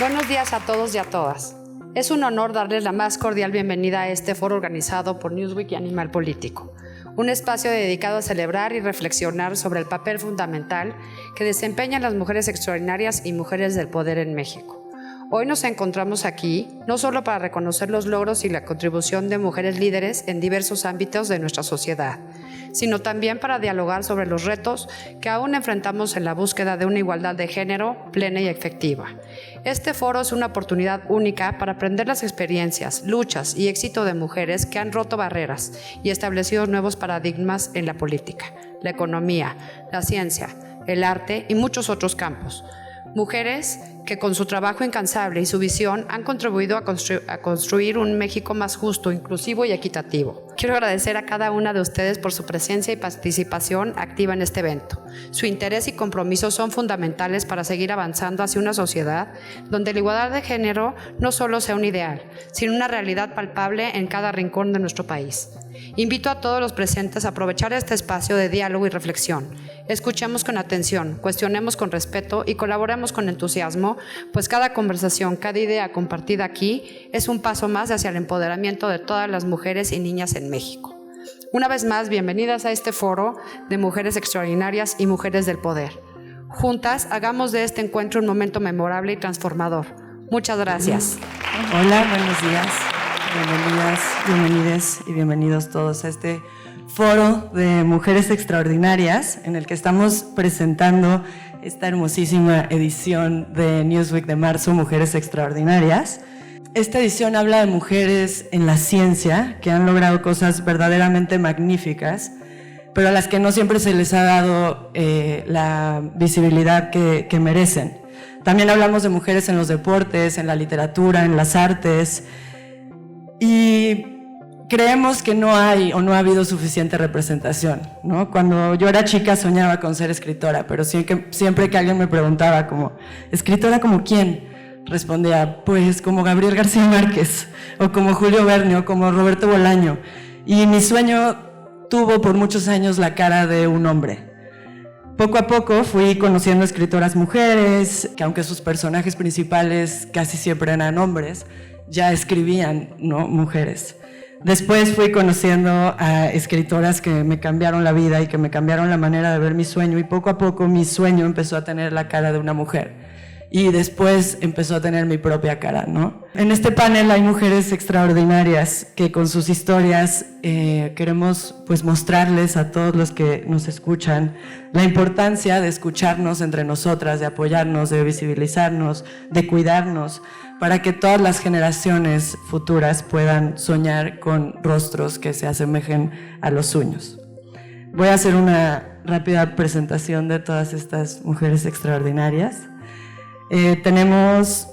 Buenos días a todos y a todas. Es un honor darles la más cordial bienvenida a este foro organizado por Newsweek y Animal Político, un espacio dedicado a celebrar y reflexionar sobre el papel fundamental que desempeñan las mujeres extraordinarias y mujeres del poder en México. Hoy nos encontramos aquí no solo para reconocer los logros y la contribución de mujeres líderes en diversos ámbitos de nuestra sociedad, sino también para dialogar sobre los retos que aún enfrentamos en la búsqueda de una igualdad de género plena y efectiva. Este foro es una oportunidad única para aprender las experiencias, luchas y éxito de mujeres que han roto barreras y establecido nuevos paradigmas en la política, la economía, la ciencia, el arte y muchos otros campos. Mujeres que con su trabajo incansable y su visión han contribuido a construir un México más justo, inclusivo y equitativo. Quiero agradecer a cada una de ustedes por su presencia y participación activa en este evento. Su interés y compromiso son fundamentales para seguir avanzando hacia una sociedad donde la igualdad de género no solo sea un ideal, sino una realidad palpable en cada rincón de nuestro país. Invito a todos los presentes a aprovechar este espacio de diálogo y reflexión. Escuchemos con atención, cuestionemos con respeto y colaboremos con entusiasmo, pues cada conversación, cada idea compartida aquí es un paso más hacia el empoderamiento de todas las mujeres y niñas en México. Una vez más, bienvenidas a este foro de mujeres extraordinarias y mujeres del poder. Juntas, hagamos de este encuentro un momento memorable y transformador. Muchas gracias. Hola, buenos días. Bienvenidas, bienvenides y bienvenidos todos a este foro de mujeres extraordinarias en el que estamos presentando esta hermosísima edición de Newsweek de marzo, Mujeres Extraordinarias. Esta edición habla de mujeres en la ciencia que han logrado cosas verdaderamente magníficas, pero a las que no siempre se les ha dado la visibilidad que merecen. También hablamos de mujeres en los deportes, en la literatura, en las artes, y creemos que no hay o no ha habido suficiente representación, ¿no? Cuando yo era chica soñaba con ser escritora, pero siempre que alguien me preguntaba como, ¿escritora como quién? Respondía, pues como Gabriel García Márquez, o como Julio Verne, o como Roberto Bolaño. Y mi sueño tuvo por muchos años la cara de un hombre. Poco a poco fui conociendo escritoras mujeres, que aunque sus personajes principales casi siempre eran hombres, ya escribían, ¿no?, mujeres. Después fui conociendo a escritoras que me cambiaron la vida y que me cambiaron la manera de ver mi sueño, y poco a poco mi sueño empezó a tener la cara de una mujer. Y después empezó a tener mi propia cara, ¿no? En este panel hay mujeres extraordinarias que con sus historias queremos pues mostrarles a todos los que nos escuchan la importancia de escucharnos entre nosotras, de apoyarnos, de visibilizarnos, de cuidarnos, para que todas las generaciones futuras puedan soñar con rostros que se asemejen a los suyos. Voy a hacer una rápida presentación de todas estas mujeres extraordinarias. Tenemos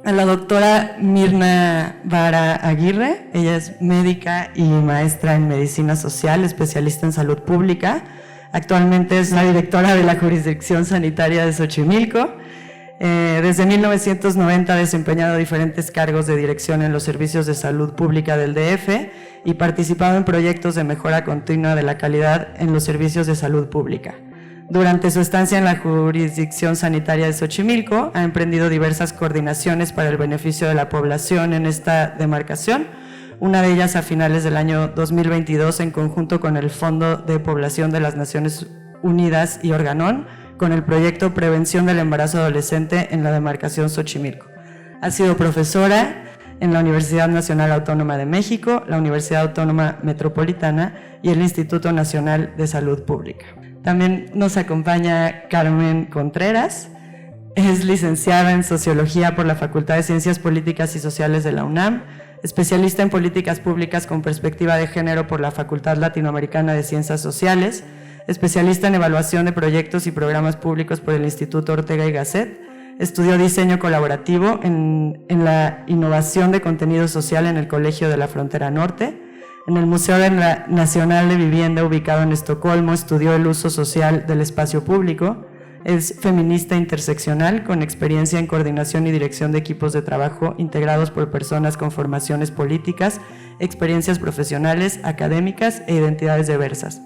a la doctora Mirna Vara Aguirre. Ella es médica y maestra en medicina social, especialista en salud pública. Actualmente es la directora de la jurisdicción sanitaria de Xochimilco. Desde 1990 ha desempeñado diferentes cargos de dirección en los servicios de salud pública del DF y participado en proyectos de mejora continua de la calidad en los servicios de salud pública. Durante su estancia en la jurisdicción sanitaria de Xochimilco, ha emprendido diversas coordinaciones para el beneficio de la población en esta demarcación, una de ellas a finales del año 2022 en conjunto con el Fondo de Población de las Naciones Unidas y Organon, con el proyecto Prevención del Embarazo Adolescente en la demarcación Xochimilco. Ha sido profesora en la Universidad Nacional Autónoma de México, la Universidad Autónoma Metropolitana y el Instituto Nacional de Salud Pública. También nos acompaña Carmen Contreras. Es licenciada en Sociología por la Facultad de Ciencias Políticas y Sociales de la UNAM, especialista en Políticas Públicas con Perspectiva de Género por la Facultad Latinoamericana de Ciencias Sociales, especialista en Evaluación de Proyectos y Programas Públicos por el Instituto Ortega y Gasset. Estudió Diseño Colaborativo en la Innovación de Contenido Social en el Colegio de la Frontera Norte. En el Museo Nacional de Vivienda, ubicado en Estocolmo, estudió el uso social del espacio público. Es feminista interseccional, con experiencia en coordinación y dirección de equipos de trabajo integrados por personas con formaciones políticas, experiencias profesionales, académicas e identidades diversas.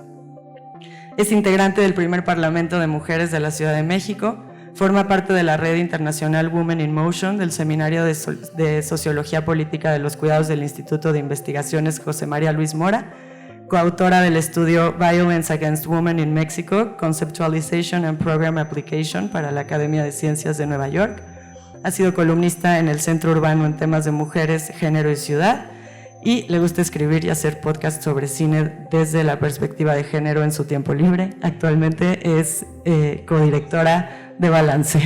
Es integrante del primer Parlamento de Mujeres de la Ciudad de México, Forma parte de la red internacional Women in Motion del Seminario de Sociología Política de los Cuidados del Instituto de Investigaciones José María Luis Mora, coautora del estudio Violence Against Women in Mexico, Conceptualization and Program Application para la Academia de Ciencias de Nueva York. Ha sido columnista en el Centro Urbano en temas de mujeres, género y ciudad, y le gusta escribir y hacer podcasts sobre cine desde la perspectiva de género en su tiempo libre. Actualmente es codirectora de Balance.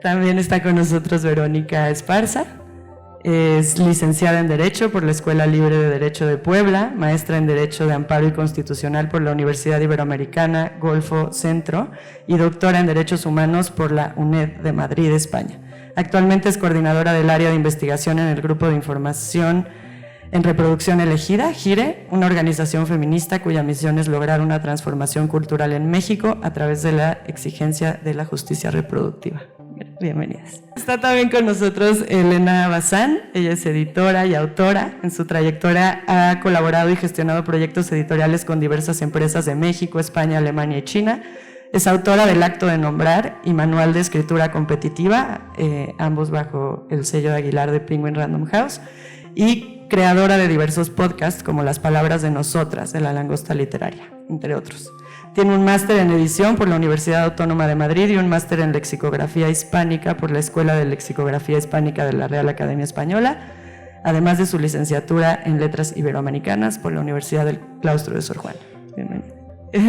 También está con nosotros Verónica Esparza. Es licenciada en Derecho por la Escuela Libre de Derecho de Puebla, maestra en Derecho de Amparo y Constitucional por la Universidad Iberoamericana Golfo Centro y doctora en Derechos Humanos por la UNED de Madrid, España. Actualmente es coordinadora del área de investigación en el Grupo de Información en Reproducción Elegida, GIRE, una organización feminista cuya misión es lograr una transformación cultural en México a través de la exigencia de la justicia reproductiva. Bienvenidas. Está también con nosotros Elena Bazán. Ella es editora y autora. En su trayectoria ha colaborado y gestionado proyectos editoriales con diversas empresas de México, España, Alemania y China. Es autora del Acto de Nombrar y Manual de Escritura Competitiva, ambos bajo el sello de Aguilar de Penguin Random House, y creadora de diversos podcasts como Las Palabras de Nosotras, de La Langosta Literaria, entre otros. Tiene un máster en edición por la Universidad Autónoma de Madrid y un máster en lexicografía hispánica por la Escuela de Lexicografía Hispánica de la Real Academia Española, además de su licenciatura en Letras Iberoamericanas por la Universidad del Claustro de Sor Juana. Bienvenida.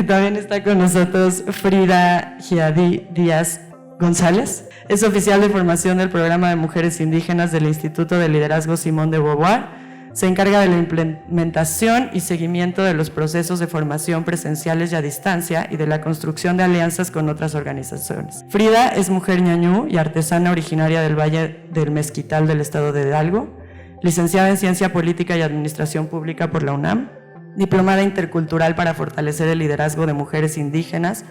También está con nosotros Frida Giadí Díaz González. Es oficial de formación del Programa de Mujeres Indígenas del Instituto de Liderazgo Simón de Beauvoir. Se encarga de la implementación y seguimiento de los procesos de formación presenciales y a distancia y de la construcción de alianzas con otras organizaciones. Frida es mujer ñañú y artesana originaria del Valle del Mezquital del estado de Hidalgo, licenciada en Ciencia Política y Administración Pública por la UNAM, diplomada intercultural para fortalecer el liderazgo de mujeres indígenas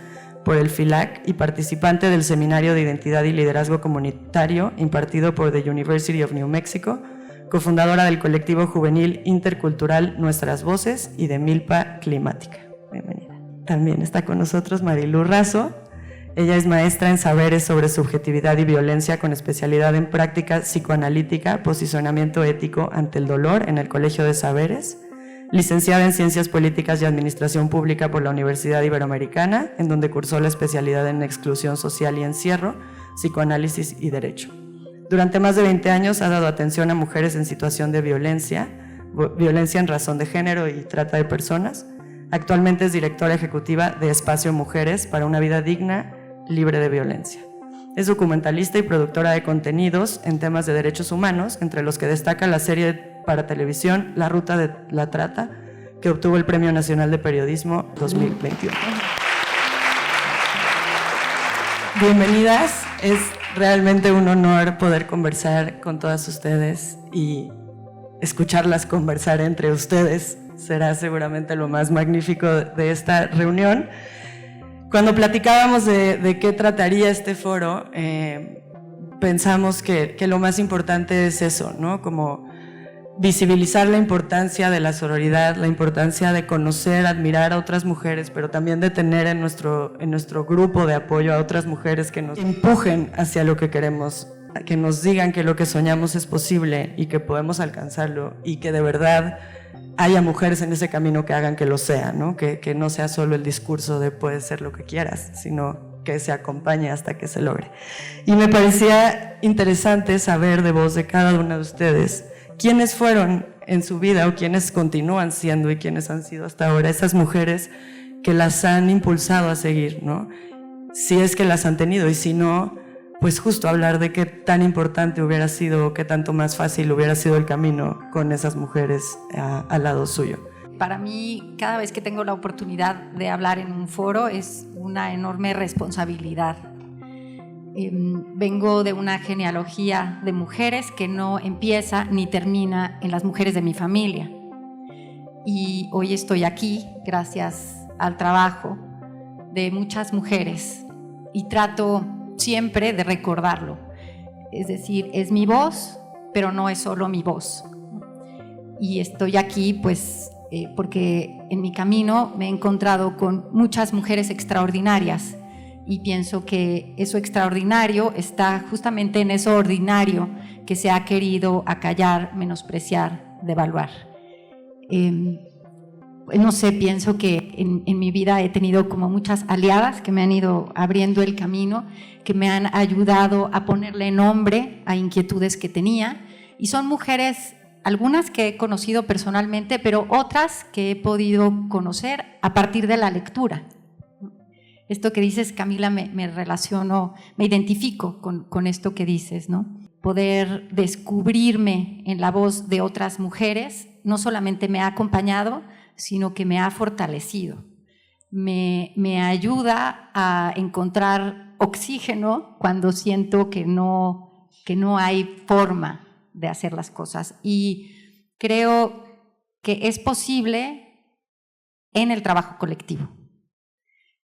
por el FILAC y participante del Seminario de Identidad y Liderazgo Comunitario impartido por the University of New Mexico, cofundadora del colectivo juvenil intercultural Nuestras Voces y de Milpa Climática. Bienvenida. También está con nosotros Marilú Razo. Ella es maestra en saberes sobre subjetividad y violencia con especialidad en práctica psicoanalítica, posicionamiento ético ante el dolor en el Colegio de Saberes, licenciada en Ciencias Políticas y Administración Pública por la Universidad Iberoamericana, en donde cursó la especialidad en exclusión social y encierro, psicoanálisis y derecho. Durante más de 20 años ha dado atención a mujeres en situación de violencia en razón de género y trata de personas. Actualmente es directora ejecutiva de Espacio Mujeres para una vida digna, libre de violencia. Es documentalista y productora de contenidos en temas de derechos humanos, entre los que destaca la serie para televisión La Ruta de la Trata, que obtuvo el Premio Nacional de Periodismo 2021. Bienvenidas. Es realmente un honor poder conversar con todas ustedes y escucharlas conversar entre ustedes. Será seguramente lo más magnífico de esta reunión. Cuando platicábamos de qué trataría este foro, pensamos que lo más importante es eso, ¿no? Como visibilizar la importancia de la sororidad, la importancia de conocer, admirar a otras mujeres, pero también de tener en nuestro grupo de apoyo a otras mujeres que nos empujen hacia lo que queremos, que nos digan que lo que soñamos es posible y que podemos alcanzarlo y que de verdad haya mujeres en ese camino que hagan que lo sea, ¿no? Que no sea solo el discurso de puedes ser lo que quieras, sino que se acompañe hasta que se logre. Y me parecía interesante saber de voz de cada una de ustedes quiénes fueron en su vida o quiénes continúan siendo y quiénes han sido hasta ahora esas mujeres que las han impulsado a seguir, ¿no? Si es que las han tenido y si no, pues justo hablar de qué tan importante hubiera sido, qué tanto más fácil hubiera sido el camino con esas mujeres al lado suyo. Para mí, cada vez que tengo la oportunidad de hablar en un foro es una enorme responsabilidad. Vengo de una genealogía de mujeres que no empieza ni termina en las mujeres de mi familia. Y hoy estoy aquí gracias al trabajo de muchas mujeres y trato siempre de recordarlo. Es decir, es mi voz, pero no es solo mi voz. Y estoy aquí pues porque en mi camino me he encontrado con muchas mujeres extraordinarias y pienso que eso extraordinario está justamente en eso ordinario que se ha querido acallar, menospreciar, devaluar. No sé, pienso que en mi vida he tenido como muchas aliadas que me han ido abriendo el camino, que me han ayudado a ponerle nombre a inquietudes que tenía, y son mujeres, algunas que he conocido personalmente, pero otras que he podido conocer a partir de la lectura. Esto que dices, Camila, me relaciono, me identifico con esto que dices, ¿no? Poder descubrirme en la voz de otras mujeres no solamente me ha acompañado, sino que me ha fortalecido. Me ayuda a encontrar oxígeno cuando siento que no hay forma de hacer las cosas. Y creo que es posible en el trabajo colectivo.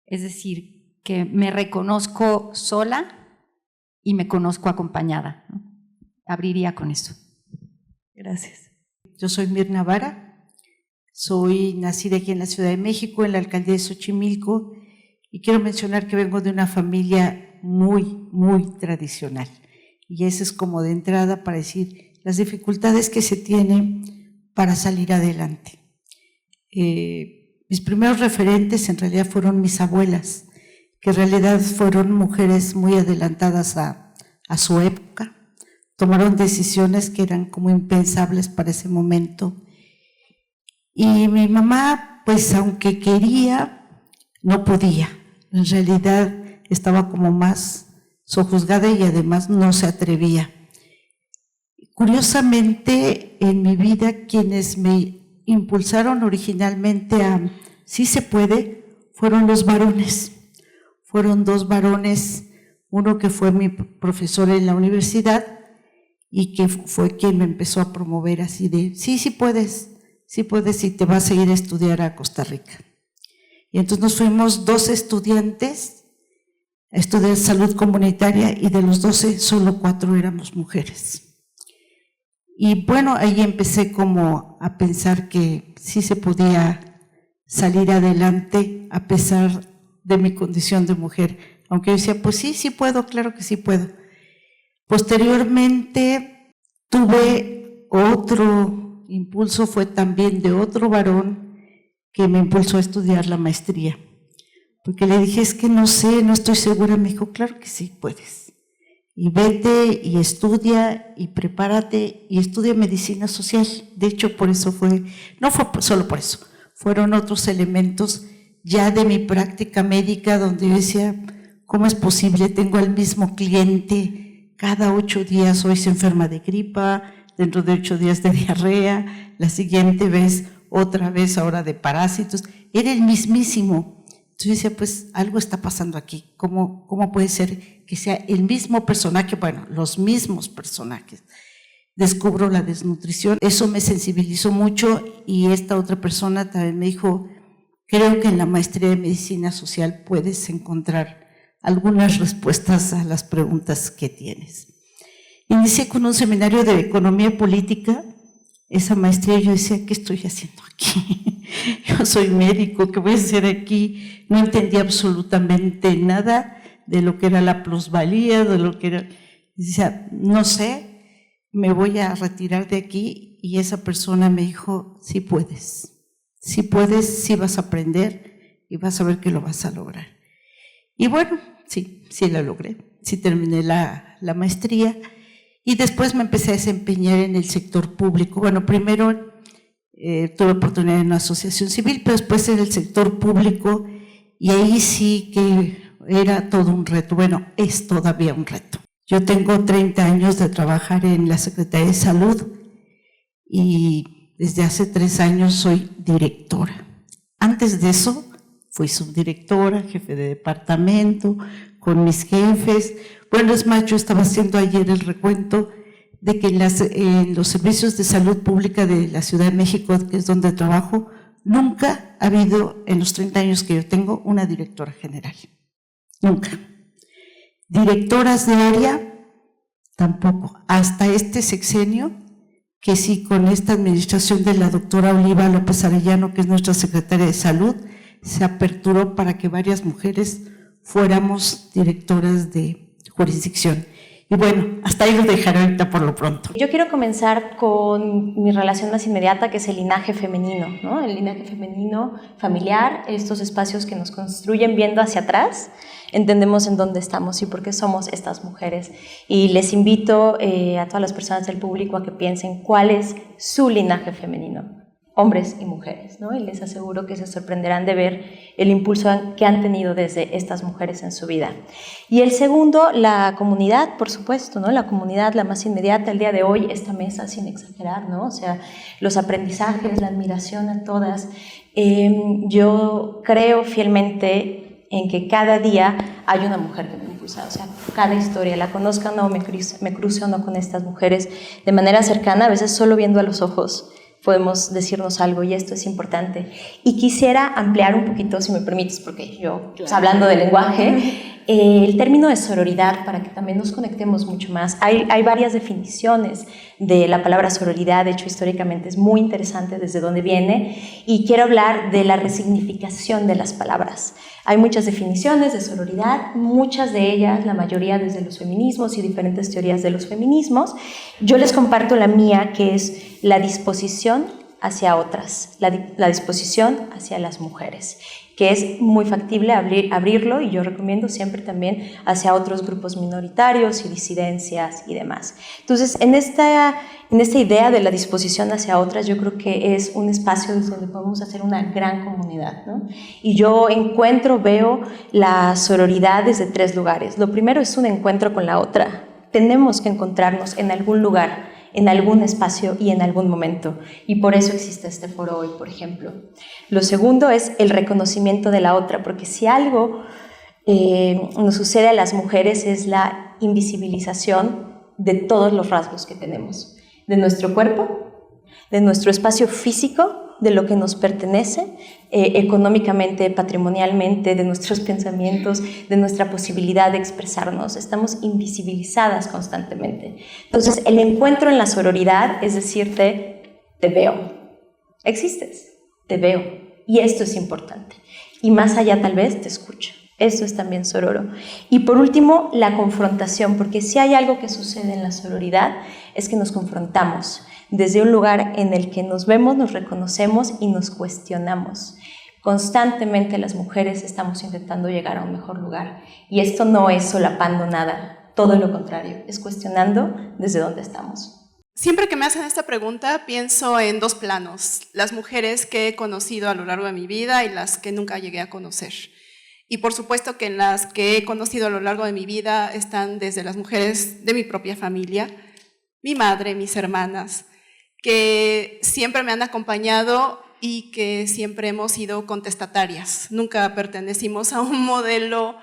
Es decir, que me reconozco sola y me conozco acompañada, ¿no? Abriría con eso. Gracias. Yo soy Mirna Vara, soy nacida aquí en la Ciudad de México, en la alcaldía de Xochimilco, y quiero mencionar que vengo de una familia muy, muy tradicional. Y eso es como de entrada para decir las dificultades que se tienen para salir adelante. Mis primeros referentes en realidad fueron mis abuelas, que en realidad fueron mujeres muy adelantadas a su época, tomaron decisiones que eran como impensables para ese momento. Y mi mamá, pues aunque quería, no podía. En realidad estaba como más sojuzgada y además no se atrevía. Curiosamente, en mi vida, quienes me impulsaron originalmente a sí se puede, fueron los varones. Fueron dos varones, uno que fue mi profesor en la universidad y que fue quien me empezó a promover así de, sí puedes y te vas a ir a estudiar a Costa Rica. Y entonces nos fuimos 12 estudiantes a estudiar salud comunitaria y de los 12 solo 4 éramos mujeres. Y bueno, ahí empecé como a pensar que sí se podía salir adelante a pesar de mi condición de mujer. Aunque yo decía, pues sí puedo, claro que sí puedo. Posteriormente tuve otro impulso, fue también de otro varón que me impulsó a estudiar la maestría. Porque le dije, es que no sé, no estoy segura. Me dijo, claro que sí puedes. Y vete y estudia y prepárate y estudia medicina social. De hecho, por eso no fue solo por eso, fueron otros elementos ya de mi práctica médica donde yo decía, ¿cómo es posible? Tengo al mismo cliente cada 8 días, hoy se enferma de gripa, dentro de 8 días de diarrea, la siguiente vez, otra vez ahora de parásitos. Era el mismísimo. Entonces yo decía, pues algo está pasando aquí. ¿Cómo puede ser que sea el mismo personaje? Bueno, los mismos personajes. Descubro la desnutrición. Eso me sensibilizó mucho y esta otra persona también me dijo, creo que en la maestría de medicina social puedes encontrar algunas respuestas a las preguntas que tienes. Inicié con un seminario de economía política. Esa maestría yo decía, ¿qué estoy haciendo aquí? Yo soy médico, ¿qué voy a hacer aquí? No entendía absolutamente nada de lo que era la plusvalía, de lo que era… Decía, no sé, me voy a retirar de aquí. Y esa persona me dijo, sí puedes, sí vas a aprender y vas a ver que lo vas a lograr. Y bueno, sí la logré, sí terminé la maestría. Y después me empecé a desempeñar en el sector público. Bueno, primero tuve oportunidad en una asociación civil, pero después en el sector público, y ahí sí que era todo un reto. Bueno, es todavía un reto. Yo tengo 30 años de trabajar en la Secretaría de Salud y desde hace 3 años soy directora. Antes de eso fui subdirectora, jefe de departamento, con mis jefes. Bueno, es más, yo estaba haciendo ayer el recuento de que en los servicios de salud pública de la Ciudad de México, que es donde trabajo, nunca ha habido, en los 30 años que yo tengo, una directora general. Nunca. Directoras de área, tampoco. Hasta este sexenio, que sí, con esta administración de la doctora Oliva López Arellano, que es nuestra secretaria de Salud, se aperturó para que varias mujeres fuéramos directoras de jurisdicción. Y bueno, hasta ahí lo dejaré ahorita por lo pronto. Yo quiero comenzar con mi relación más inmediata, que es el linaje femenino, ¿no? El linaje femenino familiar, estos espacios que nos construyen viendo hacia atrás, entendemos en dónde estamos y por qué somos estas mujeres. Y les invito a todas las personas del público a que piensen cuál es su linaje femenino, hombres y mujeres, ¿no? Y les aseguro que se sorprenderán de ver el impulso que han tenido desde estas mujeres en su vida. Y el segundo, la comunidad, por supuesto, ¿no? La comunidad, la más inmediata, el día de hoy, esta mesa, sin exagerar, ¿no? O sea, los aprendizajes, la admiración a todas. Yo creo fielmente en que cada día hay una mujer que me impulsa, o sea, cada historia, la conozcan o me cruce o no con estas mujeres de manera cercana, a veces solo viendo a los ojos, podemos decirnos algo y esto es importante. Y quisiera ampliar un poquito, si me permites, porque yo, hablando de lenguaje, el término de sororidad para que también nos conectemos mucho más. Hay varias definiciones de la palabra sororidad, de hecho históricamente es muy interesante desde dónde viene y quiero hablar de la resignificación de las palabras. Hay muchas definiciones de sororidad, muchas de ellas, la mayoría desde los feminismos y diferentes teorías de los feminismos. Yo les comparto la mía, que es la disposición hacia otras, la disposición hacia las mujeres, que es muy factible abrirlo y yo recomiendo siempre también hacia otros grupos minoritarios y disidencias y demás. Entonces, en esta idea de la disposición hacia otras, yo creo que es un espacio donde podemos hacer una gran comunidad, ¿no? Y yo veo la sororidad desde 3 lugares. Lo primero es un encuentro con la otra. Tenemos que encontrarnos en algún lugar, en algún espacio y en algún momento. Y por eso existe este foro hoy, por ejemplo. Lo segundo es el reconocimiento de la otra, porque si algo nos sucede a las mujeres es la invisibilización de todos los rasgos que tenemos, de nuestro cuerpo, de nuestro espacio físico, de lo que nos pertenece, económicamente, patrimonialmente, de nuestros pensamientos, de nuestra posibilidad de expresarnos. Estamos invisibilizadas constantemente. Entonces, el encuentro en la sororidad es decirte, te veo, existes, te veo, y esto es importante. Y más allá tal vez te escucho. Esto es también sororo. Y por último, la confrontación, porque si hay algo que sucede en la sororidad es que nos confrontamos desde un lugar en el que nos vemos, nos reconocemos y nos cuestionamos. Constantemente las mujeres estamos intentando llegar a un mejor lugar y esto no es solapando nada, todo lo contrario, es cuestionando desde dónde estamos. Siempre que me hacen esta pregunta pienso en 2 planos, las mujeres que he conocido a lo largo de mi vida y las que nunca llegué a conocer. Y por supuesto que en las que he conocido a lo largo de mi vida están desde las mujeres de mi propia familia, mi madre, mis hermanas, que siempre me han acompañado y que siempre hemos sido contestatarias. Nunca pertenecimos a un modelo,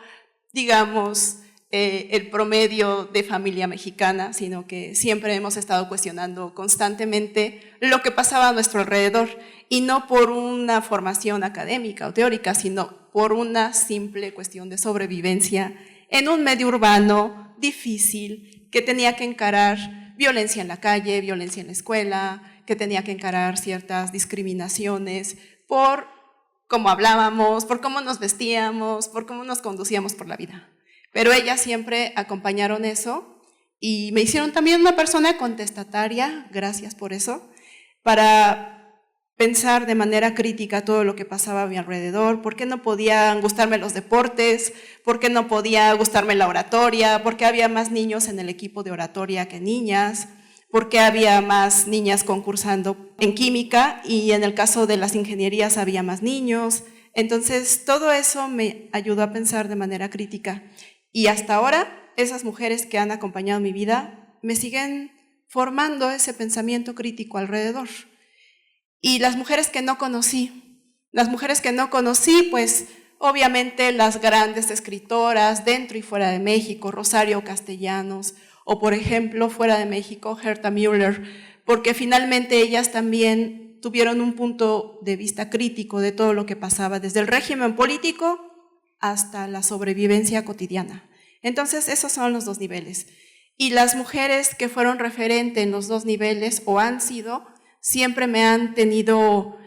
digamos, el promedio de familia mexicana, sino que siempre hemos estado cuestionando constantemente lo que pasaba a nuestro alrededor, y no por una formación académica o teórica, sino por una simple cuestión de sobrevivencia en un medio urbano difícil que tenía que encarar violencia en la calle, violencia en la escuela, que tenía que encarar ciertas discriminaciones por cómo hablábamos, por cómo nos vestíamos, por cómo nos conducíamos por la vida. Pero ellas siempre acompañaron eso y me hicieron también una persona contestataria, gracias por eso, para pensar de manera crítica todo lo que pasaba a mi alrededor, por qué no podían gustarme los deportes, por qué no podía gustarme la oratoria, por qué había más niños en el equipo de oratoria que niñas, por qué había más niñas concursando en química y en el caso de las ingenierías había más niños. Entonces todo eso me ayudó a pensar de manera crítica y hasta ahora esas mujeres que han acompañado mi vida me siguen formando ese pensamiento crítico alrededor. Y las mujeres que no conocí, pues obviamente las grandes escritoras dentro y fuera de México, Rosario Castellanos, o por ejemplo fuera de México, Herta Müller, porque finalmente ellas también tuvieron un punto de vista crítico de todo lo que pasaba, desde el régimen político hasta la sobrevivencia cotidiana. Entonces esos son los 2 niveles. Y las mujeres que fueron referente en los 2 niveles, o han sido, siempre me han tenido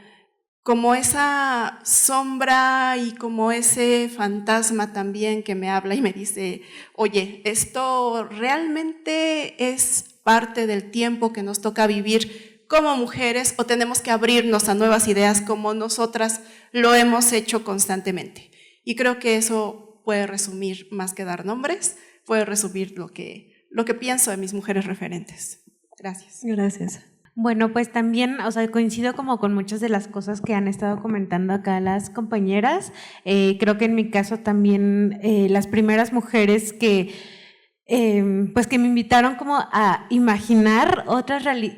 como esa sombra y como ese fantasma también que me habla y me dice, oye, esto realmente es parte del tiempo que nos toca vivir como mujeres o tenemos que abrirnos a nuevas ideas como nosotras lo hemos hecho constantemente. Y creo que eso puede resumir, más que dar nombres, puede resumir lo que pienso de mis mujeres referentes. Gracias. Gracias. Bueno, pues también, o sea, coincido como con muchas de las cosas que han estado comentando acá las compañeras. Creo que en mi caso también las primeras mujeres que pues que me invitaron como a imaginar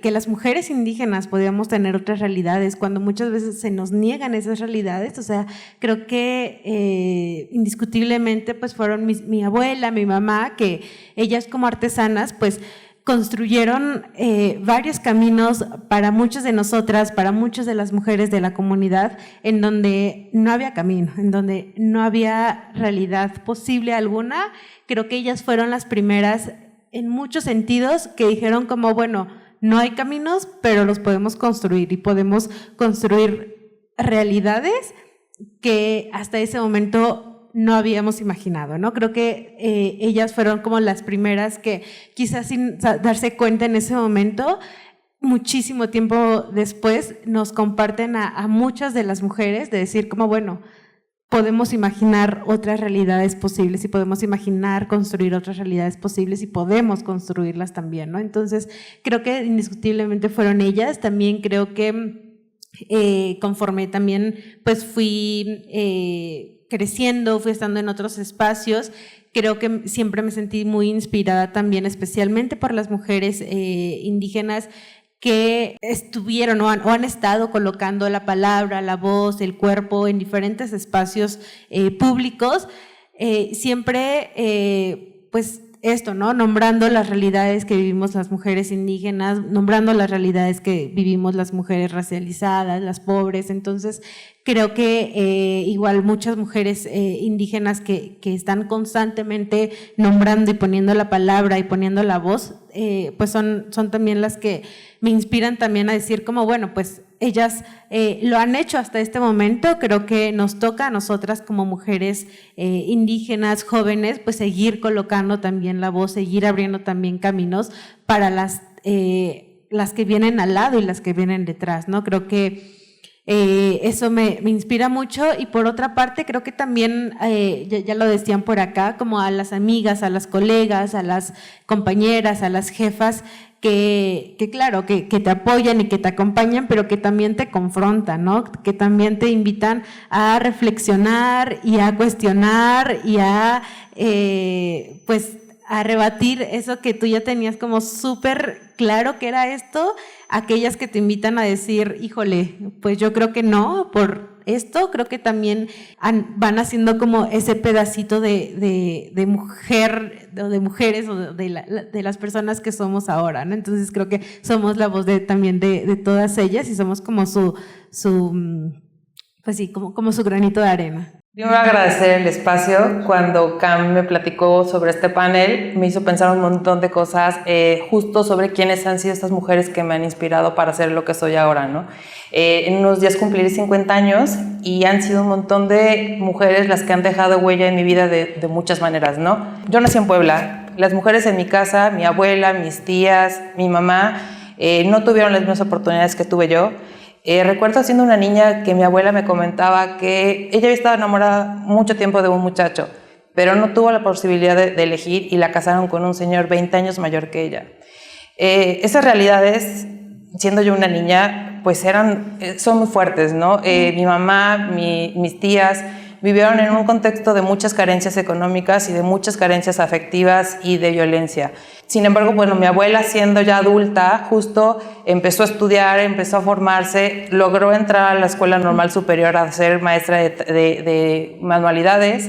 que las mujeres indígenas podíamos tener otras realidades cuando muchas veces se nos niegan esas realidades. O sea, creo que indiscutiblemente pues fueron mi abuela, mi mamá, que ellas como artesanas pues construyeron varios caminos para muchas de nosotras, para muchas de las mujeres de la comunidad, en donde no había camino, en donde no había realidad posible alguna. Creo que ellas fueron las primeras en muchos sentidos que dijeron como, bueno, no hay caminos, pero los podemos construir y podemos construir realidades que hasta ese momento no habíamos imaginado, ¿no? Creo que ellas fueron como las primeras que quizás sin darse cuenta en ese momento, muchísimo tiempo después nos comparten a muchas de las mujeres de decir como, bueno, podemos imaginar otras realidades posibles y podemos imaginar construir otras realidades posibles y podemos construirlas también, ¿no? Entonces, creo que indiscutiblemente fueron ellas. También creo que conforme también pues fui creciendo, fui estando en otros espacios, creo que siempre me sentí muy inspirada también, especialmente por las mujeres indígenas que estuvieron o han estado colocando la palabra, la voz, el cuerpo en diferentes espacios públicos, siempre pues esto, ¿no? Nombrando las realidades que vivimos las mujeres indígenas, nombrando las realidades que vivimos las mujeres racializadas, las pobres. Entonces, creo que igual muchas mujeres indígenas que están constantemente nombrando y poniendo la palabra y poniendo la voz, pues son también las que me inspiran también a decir como, bueno, pues ellas lo han hecho hasta este momento. Creo que nos toca a nosotras como mujeres indígenas, jóvenes, pues seguir colocando también la voz, seguir abriendo también caminos para las que vienen al lado y las que vienen detrás, ¿no? Creo que eso me inspira mucho. Y por otra parte creo que también, ya lo decían por acá, como a las amigas, a las colegas, a las compañeras, a las jefas, que claro, que te apoyan y que te acompañan, pero que también te confrontan, ¿no? Que también te invitan a reflexionar y a cuestionar y a, pues, a rebatir eso que tú ya tenías como súper claro que era esto, aquellas que te invitan a decir, híjole, pues yo creo que no, por esto creo que también van haciendo como ese pedacito de mujer, o de mujeres, o de las personas que somos ahora, ¿no? Entonces creo que somos la voz también de todas ellas y somos como pues sí, como su granito de arena. Yo me voy a agradecer el espacio. Cuando Cam me platicó sobre este panel, me hizo pensar un montón de cosas justo sobre quiénes han sido estas mujeres que me han inspirado para ser lo que soy ahora, ¿no? En unos días cumpliré 50 años y han sido un montón de mujeres las que han dejado huella en mi vida de muchas maneras, ¿no? Yo nací en Puebla. Las mujeres en mi casa, mi abuela, mis tías, mi mamá, no tuvieron las mismas oportunidades que tuve yo. Recuerdo siendo una niña que mi abuela me comentaba que ella había estado enamorada mucho tiempo de un muchacho, pero no tuvo la posibilidad de elegir y la casaron con un señor 20 años mayor que ella. Esas realidades, siendo yo una niña, pues son muy fuertes, ¿no? Mi mamá, mis tías vivieron en un contexto de muchas carencias económicas y de muchas carencias afectivas y de violencia. Sin embargo, bueno, mi abuela, siendo ya adulta, justo empezó a estudiar, empezó a formarse, logró entrar a la Escuela Normal Superior a ser maestra de manualidades.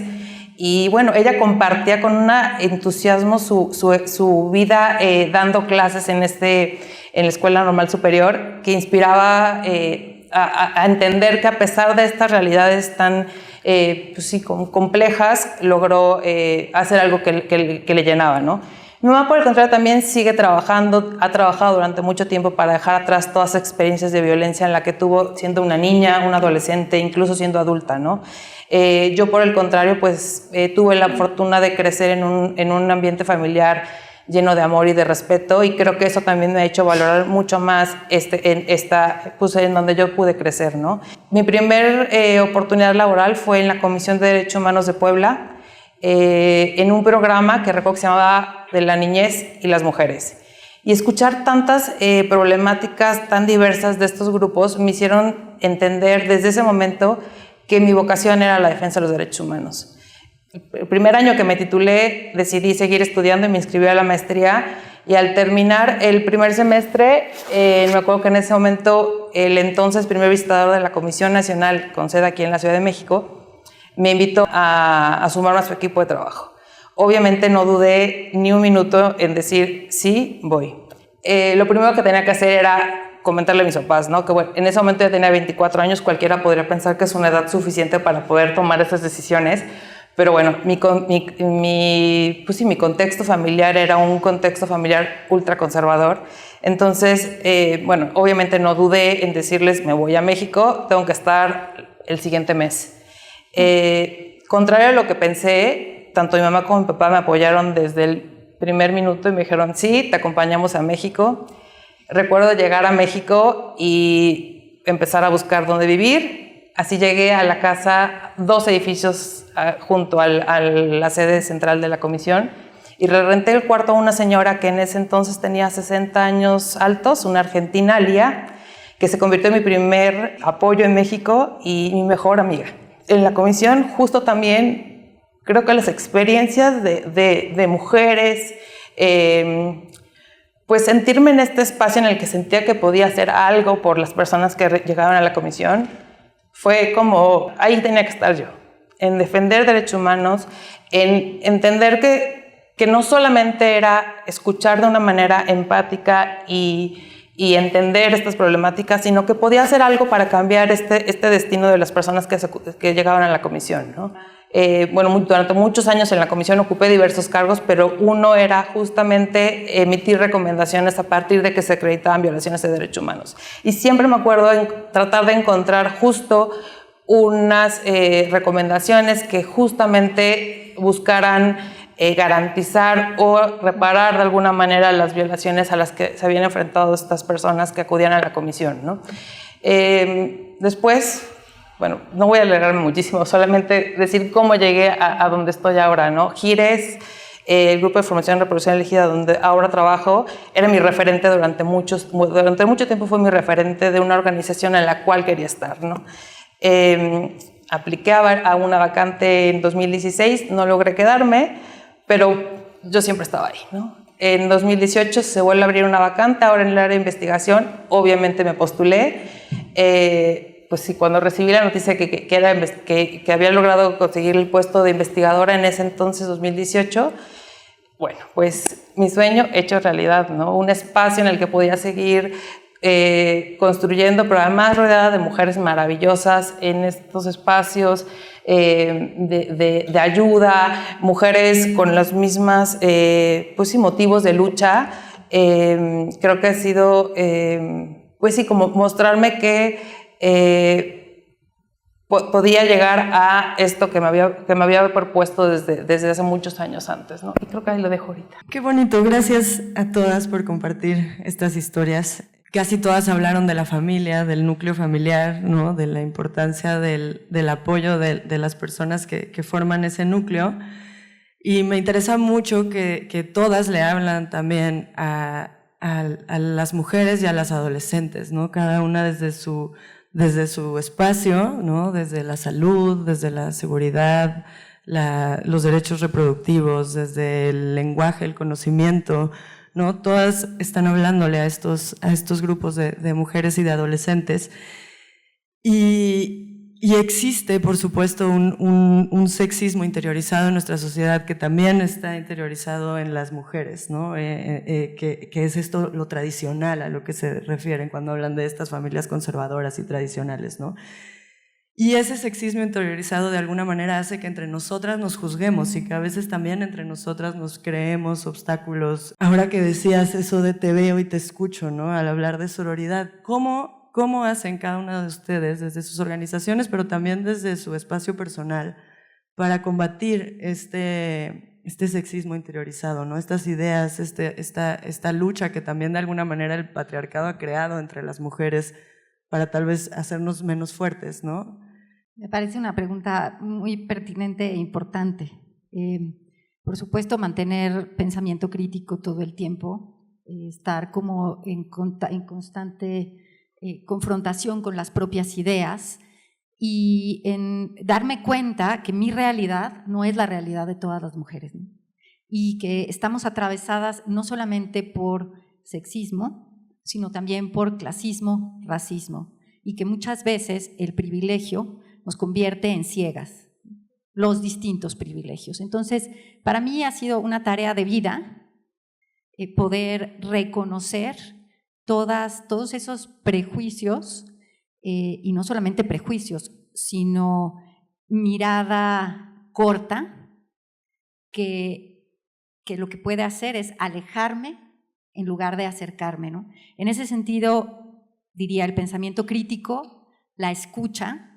Y bueno, ella compartía con un entusiasmo su vida dando clases en la Escuela Normal Superior, que inspiraba a entender que a pesar de estas realidades tan pues sí, complejas, logró hacer algo que le llenaba, ¿no? Mi mamá, por el contrario, también sigue trabajando, ha trabajado durante mucho tiempo para dejar atrás todas las experiencias de violencia en la que tuvo siendo una niña, una adolescente, incluso siendo adulta, ¿no? Yo, por el contrario, pues tuve la fortuna de crecer en un ambiente familiar lleno de amor y de respeto, y creo que eso también me ha hecho valorar mucho más en donde yo pude crecer, ¿no? Mi primer oportunidad laboral fue en la Comisión de Derechos Humanos de Puebla, en un programa que recuerdo que se llamaba De la Niñez y las Mujeres. Y escuchar tantas problemáticas tan diversas de estos grupos me hicieron entender desde ese momento que mi vocación era la defensa de los derechos humanos. El primer año que me titulé decidí seguir estudiando y me inscribí a la maestría, y al terminar el primer semestre, me acuerdo que en ese momento el entonces primer visitador de la Comisión Nacional con sede aquí en la Ciudad de México me invitó a sumarme a su equipo de trabajo. Obviamente no dudé ni un minuto en decir sí, voy. Lo primero que tenía que hacer era comentarle a mis papás, ¿no? Que bueno, en ese momento ya tenía 24 años, cualquiera podría pensar que es una edad suficiente para poder tomar esas decisiones, pero bueno, mi contexto familiar era un contexto familiar ultraconservador. Entonces, bueno, obviamente no dudé en decirles, me voy a México, tengo que estar el siguiente mes. Contrario a lo que pensé, tanto mi mamá como mi papá me apoyaron desde el primer minuto y me dijeron, sí, te acompañamos a México. Recuerdo llegar a México y empezar a buscar dónde vivir. Así llegué a la casa, 2 edificios junto a la sede central de la comisión, y renté el cuarto a una señora que en ese entonces tenía 60 años altos, una argentina, Lía, que se convirtió en mi primer apoyo en México y mi mejor amiga. En la comisión justo también creo que las experiencias de mujeres, pues sentirme en este espacio en el que sentía que podía hacer algo por las personas que llegaban a la comisión, fue como, ahí tenía que estar yo, en defender derechos humanos, en entender que no solamente era escuchar de una manera empática y entender estas problemáticas, sino que podía hacer algo para cambiar este destino de las personas que llegaban a la comisión, ¿no? Bueno, durante muchos años en la comisión ocupé diversos cargos, pero uno era justamente emitir recomendaciones a partir de que se acreditaban violaciones de derechos humanos. Y siempre me acuerdo en tratar de encontrar justo unas recomendaciones que justamente buscaran garantizar o reparar de alguna manera las violaciones a las que se habían enfrentado estas personas que acudían a la comisión, ¿no? Después, bueno, no voy a alargarme muchísimo, solamente decir cómo llegué a donde estoy ahora, ¿no? GIRES, el Grupo de Formación y Reproducción Elegida, donde ahora trabajo, era mi referente durante mucho tiempo, fue mi referente de una organización en la cual quería estar, ¿no? Apliqué a una vacante en 2016, no logré quedarme, pero yo siempre estaba ahí, ¿no? En 2018 se vuelve a abrir una vacante, ahora en el área de investigación, obviamente me postulé. Pues sí, cuando recibí la noticia que había logrado conseguir el puesto de investigadora en ese entonces, 2018, bueno, pues mi sueño hecho realidad, ¿no? Un espacio en el que podía seguir construyendo, pero además rodeada de mujeres maravillosas en estos espacios de ayuda, mujeres con los mismos pues sí, motivos de lucha. Creo que ha sido, pues sí, como mostrarme que podía llegar a esto que me había propuesto desde hace muchos años antes, ¿no? Y creo que ahí lo dejo ahorita. Qué bonito, gracias a todas por compartir estas historias. Casi todas hablaron de la familia, del núcleo familiar, ¿no? De la importancia del apoyo de las personas que forman ese núcleo. Y me interesa mucho que todas le hablan también a las mujeres y a las adolescentes, ¿no? Cada una desde su espacio, ¿no? Desde la salud, desde la seguridad, los derechos reproductivos, desde el lenguaje, el conocimiento, ¿no? Todas están hablándole a estos grupos de mujeres y de adolescentes. Y existe, por supuesto, un sexismo interiorizado en nuestra sociedad que también está interiorizado en las mujeres, ¿no? Que es esto lo tradicional a lo que se refieren cuando hablan de estas familias conservadoras y tradicionales, ¿no? Y ese sexismo interiorizado de alguna manera hace que entre nosotras nos juzguemos y que a veces también entre nosotras nos creemos obstáculos. Ahora que decías eso de te veo y te escucho, ¿no? Al hablar de sororidad, ¿cómo hacen cada una de ustedes desde sus organizaciones, pero también desde su espacio personal, para combatir este sexismo interiorizado, ¿no? Estas ideas, esta lucha que también de alguna manera el patriarcado ha creado entre las mujeres para tal vez hacernos menos fuertes, ¿no? Me parece una pregunta muy pertinente e importante. Por supuesto, mantener pensamiento crítico todo el tiempo, estar como en constante confrontación con las propias ideas y en darme cuenta que mi realidad no es la realidad de todas las mujeres, ¿no? Y que estamos atravesadas no solamente por sexismo, sino también por clasismo, racismo, y que muchas veces el privilegio nos convierte en ciegas, los distintos privilegios. Entonces, para mí ha sido una tarea de vida poder reconocer todos esos prejuicios, y no solamente prejuicios, sino mirada corta, que lo que puede hacer es alejarme en lugar de acercarme, ¿no? En ese sentido, diría el pensamiento crítico, la escucha.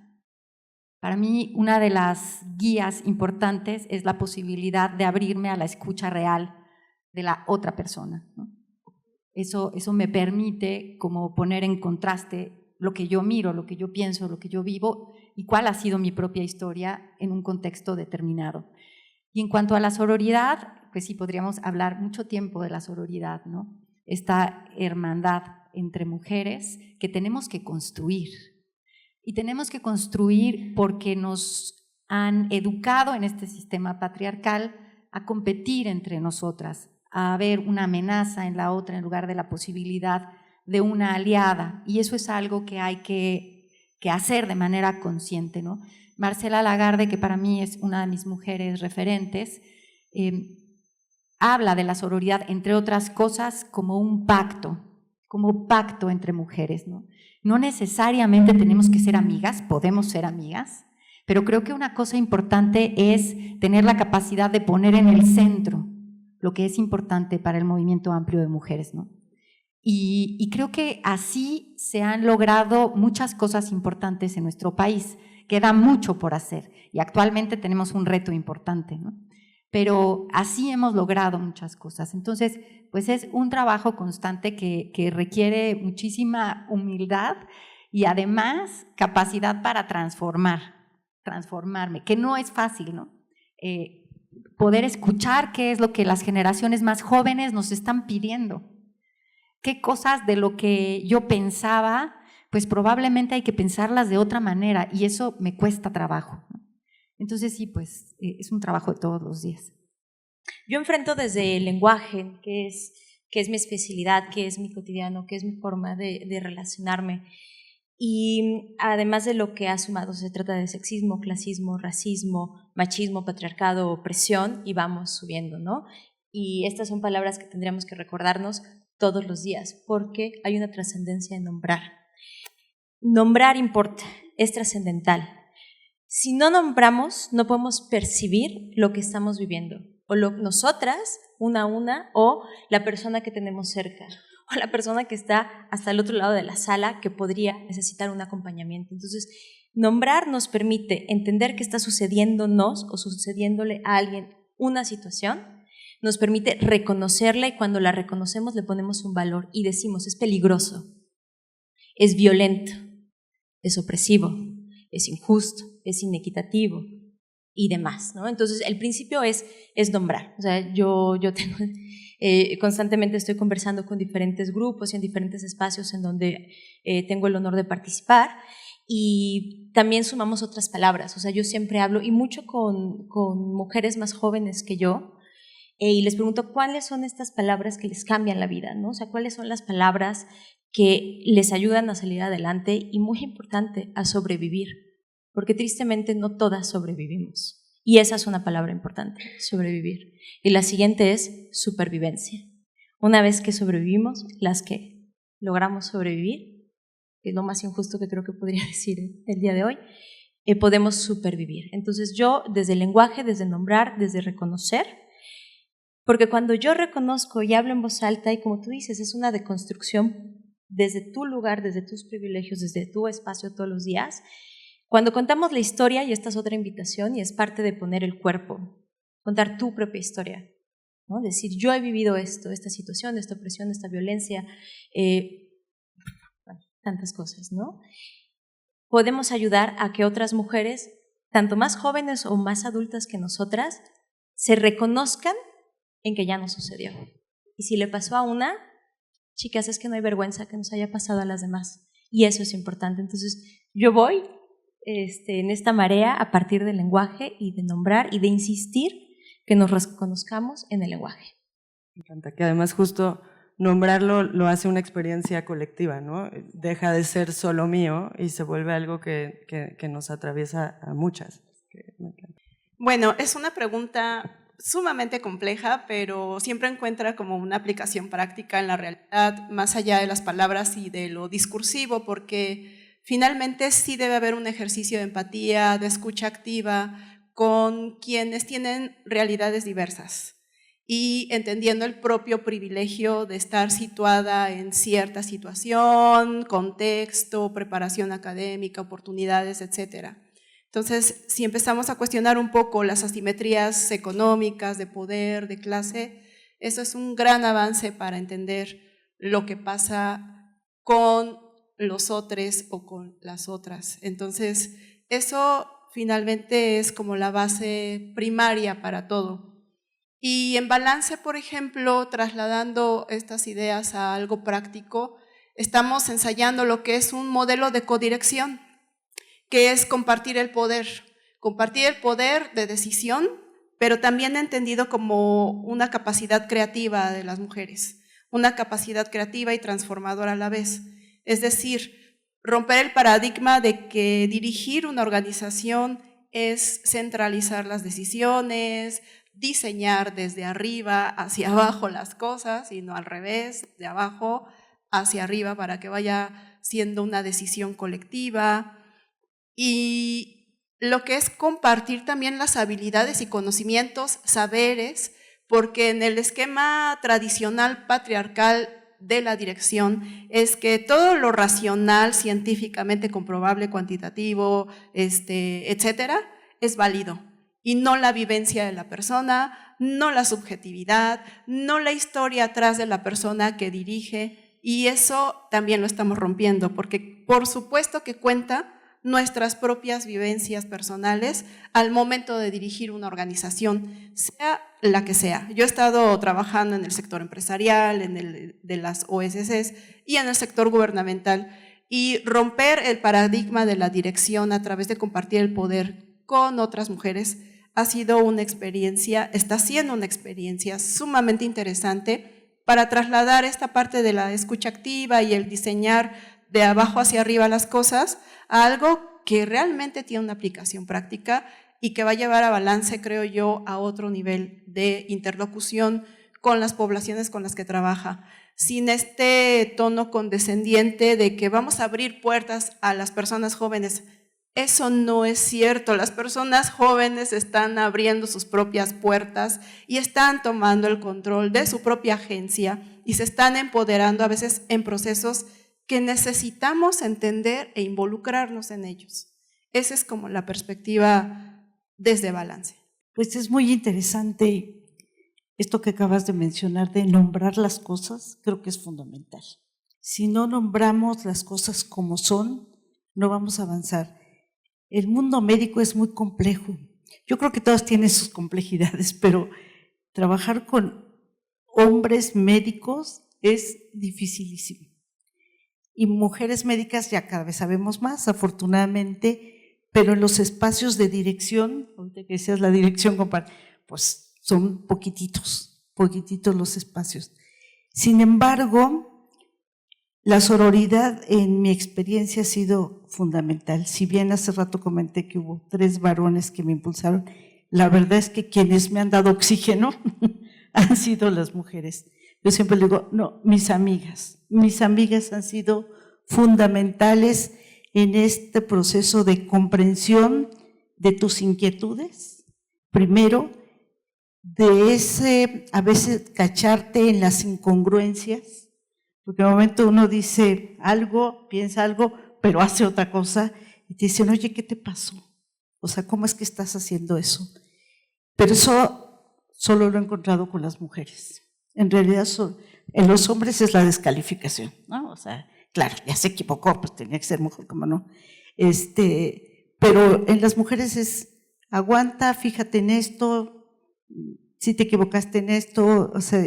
Para mí, una de las guías importantes es la posibilidad de abrirme a la escucha real de la otra persona, ¿no? Eso me permite como poner en contraste lo que yo miro, lo que yo pienso, lo que yo vivo y cuál ha sido mi propia historia en un contexto determinado. Y en cuanto a la sororidad, pues sí podríamos hablar mucho tiempo de la sororidad, ¿no? Esta hermandad entre mujeres que tenemos que construir. Y tenemos que construir porque nos han educado en este sistema patriarcal a competir entre nosotras, a ver una amenaza en la otra en lugar de la posibilidad de una aliada. Y eso es algo que hay que hacer de manera consciente, ¿no? Marcela Lagarde, que para mí es una de mis mujeres referentes, habla de la sororidad, entre otras cosas, como un pacto entre mujeres, ¿no? No necesariamente tenemos que ser amigas, podemos ser amigas, pero creo que una cosa importante es tener la capacidad de poner en el centro lo que es importante para el movimiento amplio de mujeres, ¿no? Y creo que así se han logrado muchas cosas importantes en nuestro país. Queda mucho por hacer y actualmente tenemos un reto importante, ¿no? Pero así hemos logrado muchas cosas. Entonces, pues es un trabajo constante que requiere muchísima humildad y además capacidad para transformarme, que no es fácil, ¿no? Poder escuchar qué es lo que las generaciones más jóvenes nos están pidiendo. Qué cosas de lo que yo pensaba, pues probablemente hay que pensarlas de otra manera y eso me cuesta trabajo, ¿no? Entonces sí, pues es un trabajo de todos los días. Yo enfrento desde el lenguaje, que es mi especialidad, que es mi cotidiano, que es mi forma de relacionarme. Y además de lo que ha sumado, se trata de sexismo, clasismo, racismo, machismo, patriarcado, opresión, y vamos subiendo, ¿no? Y estas son palabras que tendríamos que recordarnos todos los días, porque hay una trascendencia en nombrar. Nombrar importa, es trascendental. Si no nombramos, no podemos percibir lo que estamos viviendo, o nosotras, una a una, o la persona que tenemos cerca, o la persona que está hasta el otro lado de la sala que podría necesitar un acompañamiento. Entonces, nombrar nos permite entender qué está sucediéndonos o sucediéndole a alguien una situación, nos permite reconocerla y cuando la reconocemos le ponemos un valor y decimos, es peligroso, es violento, es opresivo, es injusto, es inequitativo y demás, ¿no? Entonces, el principio es nombrar. O sea, yo tengo, constantemente estoy conversando con diferentes grupos y en diferentes espacios en donde tengo el honor de participar y también sumamos otras palabras. O sea, yo siempre hablo y mucho con mujeres más jóvenes que yo y les pregunto cuáles son estas palabras que les cambian la vida, ¿no? O sea, cuáles son las palabras que les ayudan a salir adelante y, muy importante, a sobrevivir, porque tristemente no todas sobrevivimos. Y esa es una palabra importante, sobrevivir. Y la siguiente es supervivencia. Una vez que sobrevivimos, las que logramos sobrevivir, que es lo más injusto que creo que podría decir el día de hoy, podemos supervivir. Entonces yo, desde el lenguaje, desde nombrar, desde reconocer, porque cuando yo reconozco y hablo en voz alta, y como tú dices, es una deconstrucción desde tu lugar, desde tus privilegios, desde tu espacio todos los días. Cuando contamos la historia, y esta es otra invitación, y es parte de poner el cuerpo, contar tu propia historia, ¿no? Decir, yo he vivido esto, esta situación, esta opresión, esta violencia, tantas cosas, ¿no? Podemos ayudar a que otras mujeres, tanto más jóvenes o más adultas que nosotras, se reconozcan en que ya no sucedió. Y si le pasó a una, chicas, es que no hay vergüenza que nos haya pasado a las demás. Y eso es importante. Entonces, yo voy en esta marea a partir del lenguaje y de nombrar y de insistir que nos reconozcamos en el lenguaje. Me encanta, que además justo nombrarlo lo hace una experiencia colectiva, ¿no? Deja de ser solo mío y se vuelve algo que nos atraviesa a muchas. Bueno, es una pregunta sumamente compleja, pero siempre encuentra como una aplicación práctica en la realidad, más allá de las palabras y de lo discursivo, porque finalmente sí debe haber un ejercicio de empatía, de escucha activa con quienes tienen realidades diversas y entendiendo el propio privilegio de estar situada en cierta situación, contexto, preparación académica, oportunidades, etcétera. Entonces, si empezamos a cuestionar un poco las asimetrías económicas, de poder, de clase, eso es un gran avance para entender lo que pasa con los otros o con las otras. Entonces, eso finalmente es como la base primaria para todo. Y en balance, por ejemplo, trasladando estas ideas a algo práctico, estamos ensayando lo que es un modelo de codirección, que es compartir el poder de decisión, pero también entendido como una capacidad creativa de las mujeres, una capacidad creativa y transformadora a la vez. Es decir, romper el paradigma de que dirigir una organización es centralizar las decisiones, diseñar desde arriba hacia abajo las cosas y no al revés, de abajo hacia arriba para que vaya siendo una decisión colectiva. Y lo que es compartir también las habilidades y conocimientos, saberes, porque en el esquema tradicional patriarcal de la dirección es que todo lo racional, científicamente comprobable, cuantitativo, etcétera, es válido. Y no la vivencia de la persona, no la subjetividad, no la historia atrás de la persona que dirige, y eso también lo estamos rompiendo, porque por supuesto que cuenta nuestras propias vivencias personales al momento de dirigir una organización, sea la que sea. Yo he estado trabajando en el sector empresarial, en el de las OSCs y en el sector gubernamental, y romper el paradigma de la dirección a través de compartir el poder con otras mujeres ha sido una experiencia, está siendo una experiencia sumamente interesante para trasladar esta parte de la escucha activa y el diseñar de abajo hacia arriba las cosas a algo que realmente tiene una aplicación práctica y que va a llevar a balance, creo yo, a otro nivel de interlocución con las poblaciones con las que trabaja, sin este tono condescendiente de que vamos a abrir puertas a las personas jóvenes. Eso no es cierto. Las personas jóvenes están abriendo sus propias puertas y están tomando el control de su propia agencia y se están empoderando a veces en procesos que necesitamos entender e involucrarnos en ellos. Esa es como la perspectiva desde balance. Pues es muy interesante esto que acabas de mencionar de nombrar las cosas, creo que es fundamental. Si no nombramos las cosas como son, no vamos a avanzar. El mundo médico es muy complejo. Yo creo que todos tienen sus complejidades, pero trabajar con hombres médicos es dificilísimo. Y mujeres médicas ya cada vez sabemos más, afortunadamente, pero en los espacios de dirección, ahorita que decías la dirección, pues son poquititos los espacios. Sin embargo, la sororidad en mi experiencia ha sido fundamental. Si bien hace rato comenté que hubo 3 varones que me impulsaron, la verdad es que quienes me han dado oxígeno han sido las mujeres. Yo siempre le digo, no, mis amigas han sido fundamentales en este proceso de comprensión de tus inquietudes, primero, de ese, a veces, cacharte en las incongruencias, porque de momento uno dice algo, piensa algo, pero hace otra cosa, y te dicen, oye, ¿qué te pasó? O sea, ¿cómo es que estás haciendo eso? Pero eso solo lo he encontrado con las mujeres. En realidad, en los hombres es la descalificación, ¿no? O sea, claro, ya se equivocó, pues tenía que ser mujer, ¿cómo no? Pero en las mujeres es, aguanta, fíjate en esto, si te equivocaste en esto, o sea,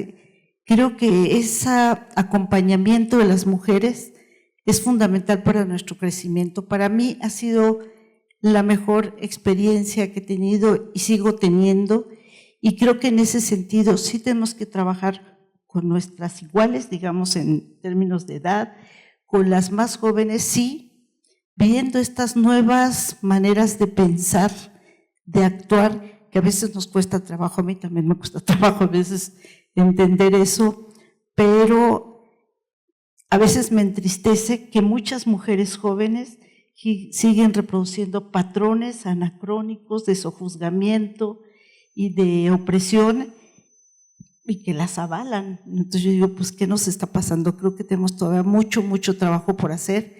creo que ese acompañamiento de las mujeres es fundamental para nuestro crecimiento. Para mí ha sido la mejor experiencia que he tenido y sigo teniendo, y creo que en ese sentido sí tenemos que trabajar con nuestras iguales, digamos en términos de edad, con las más jóvenes, sí, viendo estas nuevas maneras de pensar, de actuar, que a veces nos cuesta trabajo, a mí también me cuesta trabajo a veces entender eso, pero a veces me entristece que muchas mujeres jóvenes siguen reproduciendo patrones anacrónicos de sojuzgamiento y de opresión y que las avalan. Entonces yo digo, pues, ¿qué nos está pasando? Creo que tenemos todavía mucho trabajo por hacer,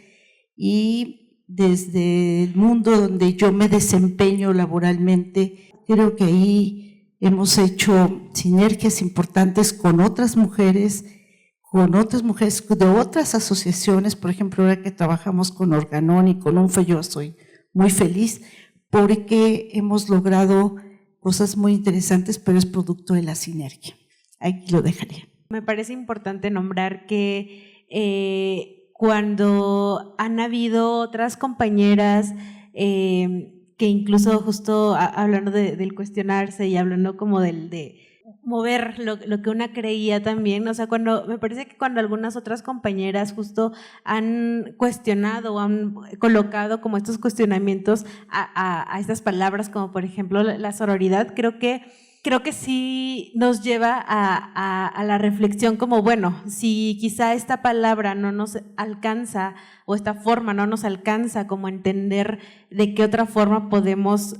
y desde el mundo donde yo me desempeño laboralmente, creo que ahí hemos hecho sinergias importantes con otras mujeres de otras asociaciones. Por ejemplo, ahora que trabajamos con Organón y con UNFE, yo estoy muy feliz porque hemos logrado cosas muy interesantes, pero es producto de la sinergia. Ahí lo dejaría. Me parece importante nombrar que cuando han habido otras compañeras que incluso justo hablando del cuestionarse y hablando como de mover lo que una creía también, o sea, me parece que cuando algunas otras compañeras justo han cuestionado o han colocado como estos cuestionamientos a estas palabras, como por ejemplo la sororidad, creo que sí nos lleva a la reflexión como, bueno, si quizá esta palabra no nos alcanza o esta forma no nos alcanza como entender de qué otra forma podemos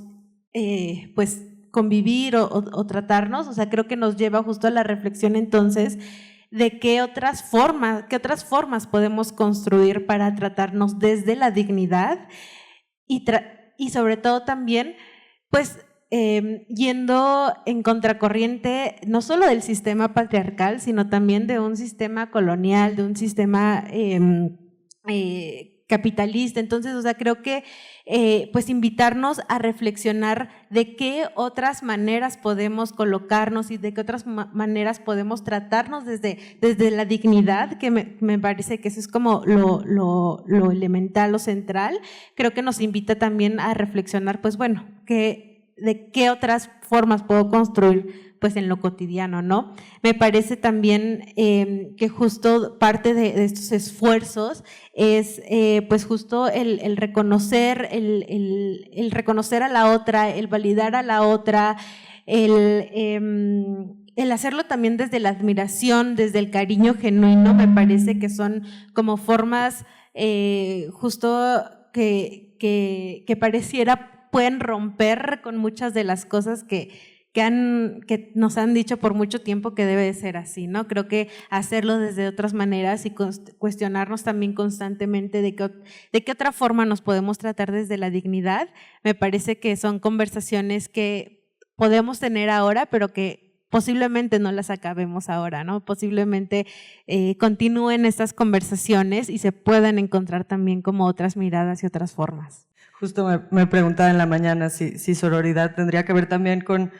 pues convivir o tratarnos, o sea, creo que nos lleva justo a la reflexión entonces de qué otras formas podemos construir para tratarnos desde la dignidad y sobre todo también, pues, yendo en contracorriente no solo del sistema patriarcal, sino también de un sistema colonial, de un sistema capitalista. Entonces, o sea, creo que pues invitarnos a reflexionar de qué otras maneras podemos colocarnos y de qué otras maneras podemos tratarnos desde la dignidad, que me parece que eso es como lo elemental, lo central. Creo que nos invita también a reflexionar, pues bueno, de qué otras formas puedo construir pues en lo cotidiano, ¿no? Me parece también que justo parte de estos esfuerzos es pues justo el reconocer, el reconocer a la otra, el validar a la otra, el hacerlo también desde la admiración, desde el cariño genuino. Me parece que son como formas justo que pareciera pueden romper con muchas de las cosas que nos han dicho por mucho tiempo que debe de ser así, ¿no? Creo que hacerlo desde otras maneras y cuestionarnos también constantemente de qué otra forma nos podemos tratar desde la dignidad, me parece que son conversaciones que podemos tener ahora, pero que posiblemente no las acabemos ahora, ¿no? Posiblemente continúen estas conversaciones y se puedan encontrar también como otras miradas y otras formas. Justo me preguntaba en la mañana si sororidad tendría que ver también con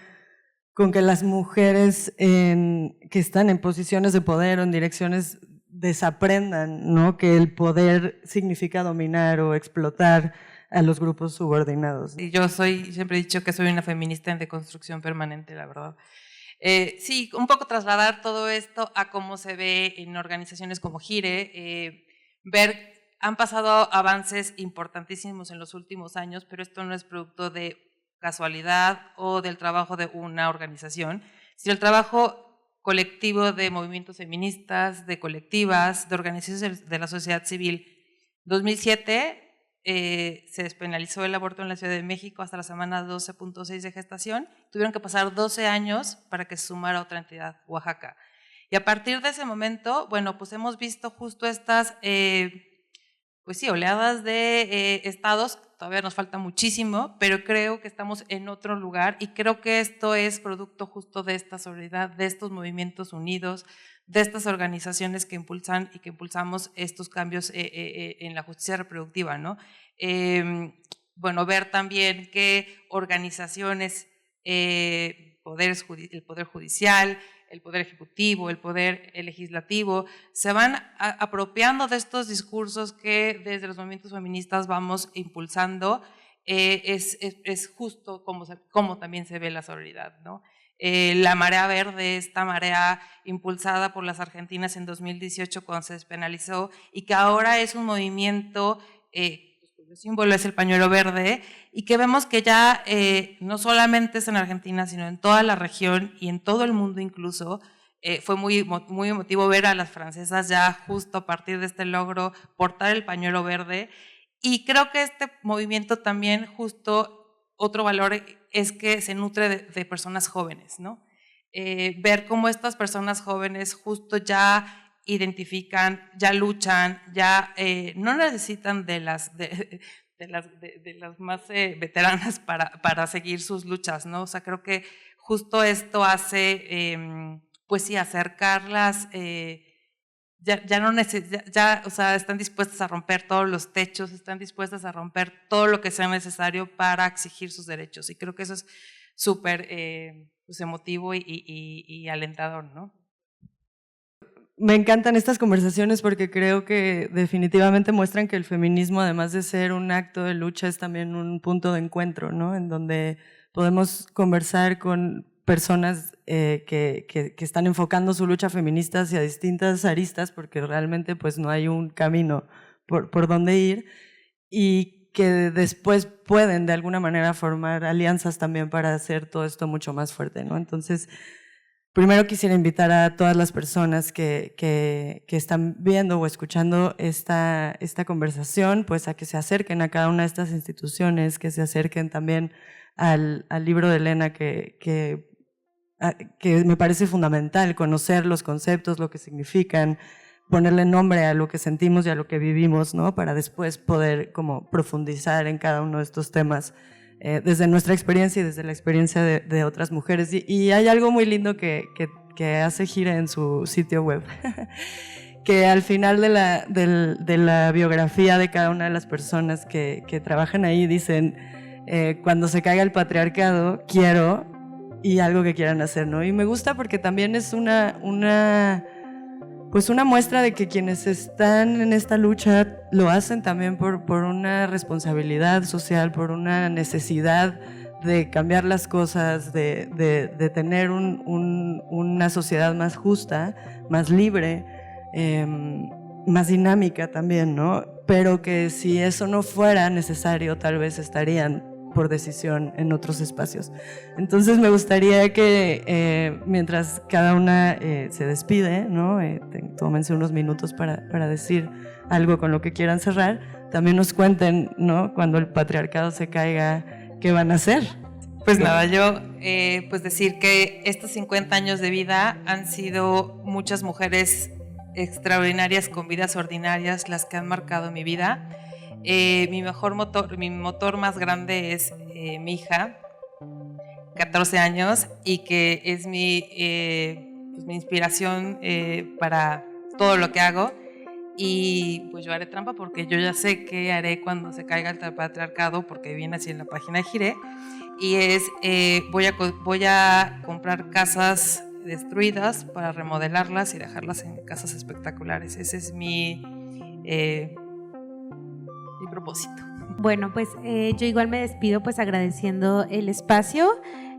que las mujeres que están en posiciones de poder o en direcciones desaprendan, ¿no? Que el poder significa dominar o explotar a los grupos subordinados. Y yo siempre he dicho que soy una feminista en deconstrucción permanente, la verdad. Sí, un poco trasladar todo esto a cómo se ve en organizaciones como Gire, han pasado avances importantísimos en los últimos años, pero esto no es producto de casualidad o del trabajo de una organización, sino el trabajo colectivo de movimientos feministas, de colectivas, de organizaciones de la sociedad civil. 2007 se despenalizó el aborto en la Ciudad de México hasta la semana 12.6 de gestación. Tuvieron que pasar 12 años para que se sumara otra entidad, Oaxaca. Y a partir de ese momento, bueno, pues hemos visto justo estas, pues sí, oleadas de estados. Todavía nos falta muchísimo, pero creo que estamos en otro lugar y creo que esto es producto justo de esta solidaridad, de estos movimientos unidos, de estas organizaciones que impulsan y que impulsamos estos cambios en la justicia reproductiva, ¿no? Bueno, ver también que organizaciones, el Poder Judicial, el Poder Ejecutivo, el Poder Legislativo, se van apropiando de estos discursos que desde los movimientos feministas vamos impulsando, es justo como también se ve la sororidad, ¿no? La marea verde, esta marea impulsada por las argentinas en 2018 cuando se despenalizó y que ahora es un movimiento, cuyo símbolo es el pañuelo verde, y que vemos que ya no solamente es en Argentina, sino en toda la región y en todo el mundo incluso. Fue muy emotivo ver a las francesas ya justo a partir de este logro portar el pañuelo verde, y creo que este movimiento también justo otro valor es que se nutre de personas jóvenes, ¿no? Ver cómo estas personas jóvenes justo ya identifican, ya luchan, ya no necesitan de las más veteranas para seguir sus luchas, ¿no? O sea, creo que justo esto hace, pues sí, acercarlas, o sea, están dispuestas a romper todos los techos, están dispuestas a romper todo lo que sea necesario para exigir sus derechos, y creo que eso es súper pues emotivo y alentador, ¿no? Me encantan estas conversaciones porque creo que definitivamente muestran que el feminismo, además de ser un acto de lucha, es también un punto de encuentro, ¿no? En donde podemos conversar con personas que están enfocando su lucha feminista hacia distintas aristas, porque realmente pues no hay un camino por donde ir, y que después pueden de alguna manera formar alianzas también para hacer todo esto mucho más fuerte, ¿no? Entonces, primero quisiera invitar a todas las personas que están viendo o escuchando esta conversación, pues a que se acerquen a cada una de estas instituciones, que se acerquen también al libro de Elena, que me parece fundamental conocer los conceptos, lo que significan, ponerle nombre a lo que sentimos y a lo que vivimos, ¿no? Para después poder como profundizar en cada uno de estos temas desde nuestra experiencia y desde la experiencia de otras mujeres. Y hay algo muy lindo que hace Gira en su sitio web, que al final de la biografía de cada una de las personas que trabajan ahí dicen, cuando se caiga el patriarcado, quiero, y algo que quieran hacer, ¿no? Y me gusta porque también es una muestra de que quienes están en esta lucha lo hacen también por una responsabilidad social, por una necesidad de cambiar las cosas, de tener una sociedad más justa, más libre, más dinámica también, ¿no? Pero que si eso no fuera necesario, tal vez estarían por decisión en otros espacios. Entonces me gustaría que mientras cada una se despide, ¿no? Tómense unos minutos para decir algo con lo que quieran cerrar, también nos cuenten, ¿no? Cuando el patriarcado se caiga, ¿qué van a hacer? Pues nada, yo pues decir que estos 50 años de vida han sido muchas mujeres extraordinarias con vidas ordinarias las que han marcado mi vida. Mi motor más grande es mi hija, 14 años, y que es mi inspiración para todo lo que hago. Y pues yo haré trampa porque yo ya sé qué haré cuando se caiga el patriarcado, porque viene así en la página de Gire, y es voy a comprar casas destruidas para remodelarlas y dejarlas en casas espectaculares. Ese es mi propósito. Bueno, pues yo igual me despido pues agradeciendo el espacio.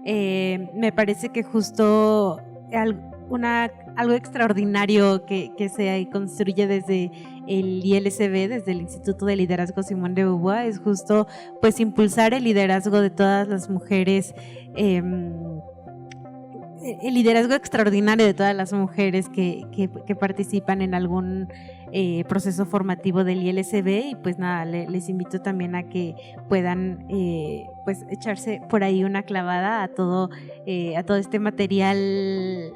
Me parece que justo algo extraordinario que se construye desde el ILSB, desde el Instituto de Liderazgo Simone de Beauvoir, es justo pues impulsar el liderazgo de todas las mujeres el liderazgo extraordinario de todas las mujeres que participan en algún proceso formativo del ILSB, y pues nada, les invito también a que puedan pues echarse por ahí una clavada a todo este material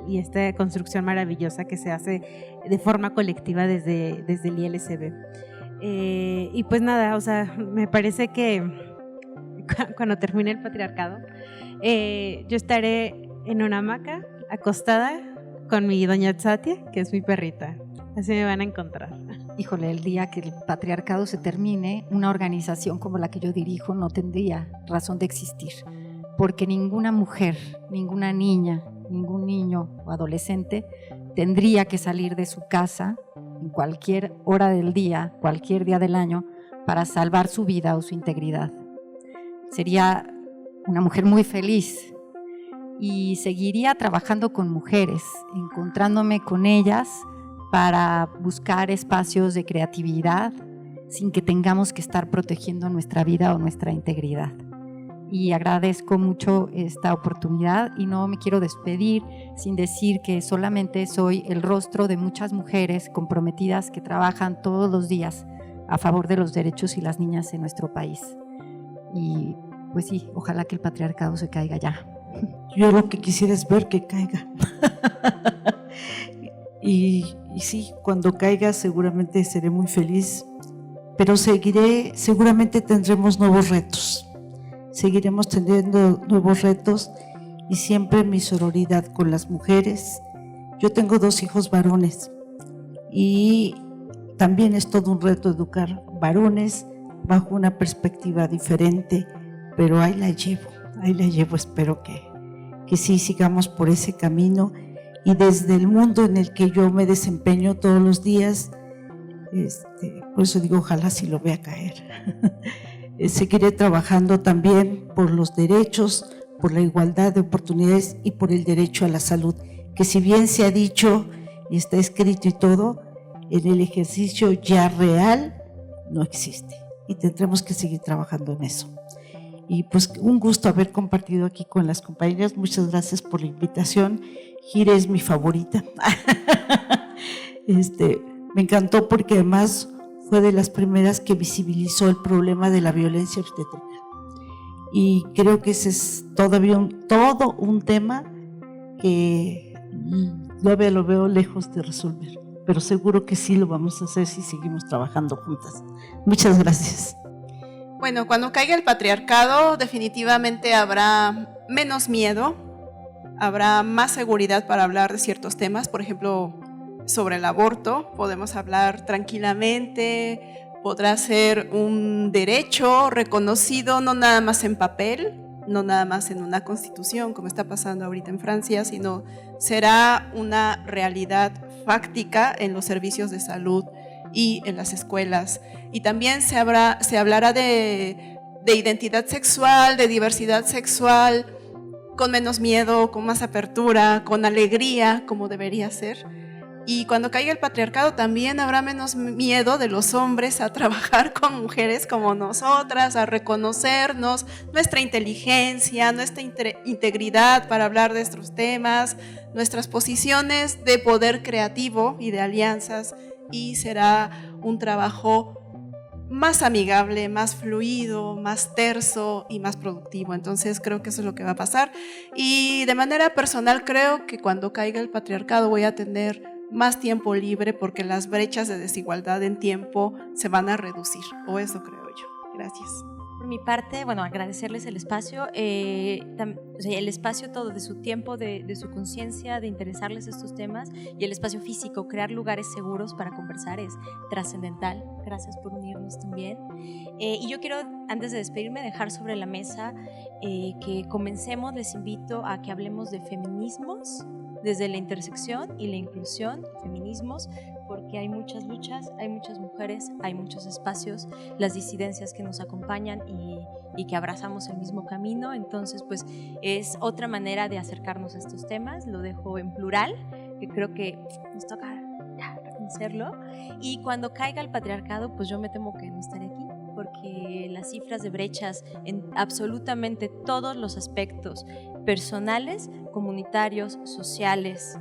y esta construcción maravillosa que se hace de forma colectiva desde el ILSB. Y pues nada, o sea, me parece que cuando termine el patriarcado, yo estaré en una hamaca, acostada, con mi doña Tzatia, que es mi perrita. Así me van a encontrar. Híjole, el día que el patriarcado se termine, una organización como la que yo dirijo no tendría razón de existir, porque ninguna mujer, ninguna niña, ningún niño o adolescente tendría que salir de su casa en cualquier hora del día, cualquier día del año, para salvar su vida o su integridad. Sería una mujer muy feliz y seguiría trabajando con mujeres, encontrándome con ellas para buscar espacios de creatividad sin que tengamos que estar protegiendo nuestra vida o nuestra integridad. Y agradezco mucho esta oportunidad y no me quiero despedir sin decir que solamente soy el rostro de muchas mujeres comprometidas que trabajan todos los días a favor de los derechos y las niñas en nuestro país. Y pues sí, ojalá que el patriarcado se caiga ya. Yo lo que quisiera es ver que caiga. y sí, cuando caiga seguramente seré muy feliz, pero seguramente tendremos nuevos retos. Seguiremos teniendo nuevos retos y siempre mi sororidad con las mujeres. Yo tengo 2 hijos varones y también es todo un reto educar varones bajo una perspectiva diferente, pero ahí la llevo, espero que sí sigamos por ese camino y desde el mundo en el que yo me desempeño todos los días, por eso digo, ojalá si lo vea caer. Seguiré trabajando también por los derechos, por la igualdad de oportunidades y por el derecho a la salud, que si bien se ha dicho y está escrito y todo, en el ejercicio ya real no existe y tendremos que seguir trabajando en eso. Y pues un gusto haber compartido aquí con las compañeras. Muchas gracias por la invitación. Gire es mi favorita. Me encantó porque además fue de las primeras que visibilizó el problema de la violencia obstétrica. Y creo que ese es todavía todo un tema que lo veo lejos de resolver. Pero seguro que sí lo vamos a hacer si seguimos trabajando juntas. Muchas gracias. Bueno, cuando caiga el patriarcado, definitivamente habrá menos miedo, habrá más seguridad para hablar de ciertos temas, por ejemplo, sobre el aborto, podemos hablar tranquilamente, podrá ser un derecho reconocido no nada más en papel, no nada más en una constitución, como está pasando ahorita en Francia, sino será una realidad fáctica en los servicios de salud y en las escuelas. Y también se hablará de identidad sexual, de diversidad sexual, con menos miedo, con más apertura, con alegría, como debería ser. Y cuando caiga el patriarcado también habrá menos miedo de los hombres a trabajar con mujeres como nosotras, a reconocernos, nuestra inteligencia, nuestra integridad para hablar de estos temas, nuestras posiciones de poder creativo y de alianzas, y será un trabajo más amigable, más fluido, más terso y más productivo. Entonces creo que eso es lo que va a pasar. Y de manera personal creo que cuando caiga el patriarcado voy a tener más tiempo libre porque las brechas de desigualdad en tiempo se van a reducir, o eso creo yo. Gracias. Por mi parte, bueno, agradecerles el espacio, el espacio todo de su tiempo, de su conciencia, de interesarles estos temas, y el espacio físico, crear lugares seguros para conversar es trascendental. Gracias por unirnos también. Y yo quiero, antes de despedirme, dejar sobre la mesa que comencemos. Les invito a que hablemos de feminismos desde la intersección y la inclusión, feminismos, porque hay muchas luchas, hay muchas mujeres, hay muchos espacios, las disidencias que nos acompañan y que abrazamos el mismo camino. Entonces, pues es otra manera de acercarnos a estos temas. Lo dejo en plural, que creo que nos toca ya reconocerlo. Y cuando caiga el patriarcado, pues yo me temo que no estaré aquí, porque las cifras de brechas en absolutamente todos los aspectos personales, comunitarios, sociales,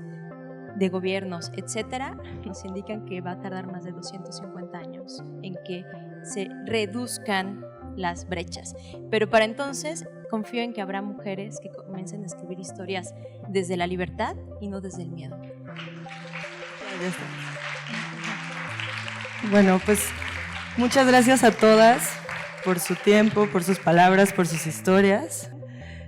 de gobiernos, etcétera, nos indican que va a tardar más de 250 años en que se reduzcan las brechas. Pero para entonces confío en que habrá mujeres que comiencen a escribir historias desde la libertad y no desde el miedo. Bueno, pues muchas gracias a todas por su tiempo, por sus palabras, por sus historias.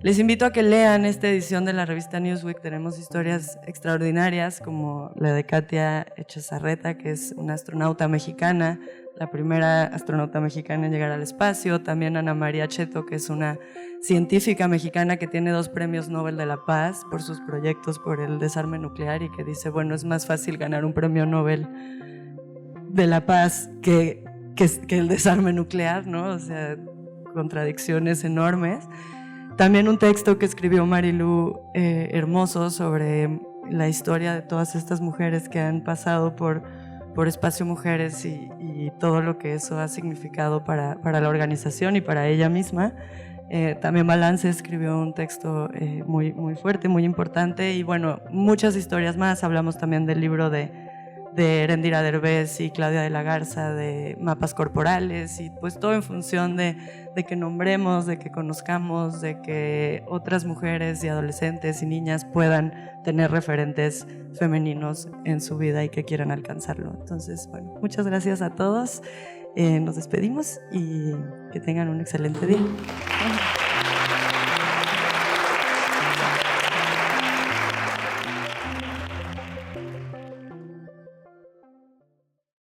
Les invito a que lean esta edición de la revista Newsweek. Tenemos historias extraordinarias como la de Katia Echezarreta, que es una astronauta mexicana, la primera astronauta mexicana en llegar al espacio. También Ana María Cheto, que es una científica mexicana que tiene 2 premios Nobel de la Paz por sus proyectos por el desarme nuclear, y que dice, bueno, es más fácil ganar un premio Nobel de la Paz que el desarme nuclear, ¿no? O sea, contradicciones enormes. También un texto que escribió Marilu hermoso sobre la historia de todas estas mujeres que han pasado por Espacio Mujeres y todo lo que eso ha significado para la organización y para ella misma. También Balance escribió un texto muy, muy fuerte, muy importante, y bueno, muchas historias más. Hablamos también del libro de Erendira Derbez y Claudia de la Garza, de mapas corporales, y pues todo en función de que nombremos, de que conozcamos, de que otras mujeres y adolescentes y niñas puedan tener referentes femeninos en su vida y que quieran alcanzarlo. Entonces, bueno, muchas gracias a todos, nos despedimos y que tengan un excelente día.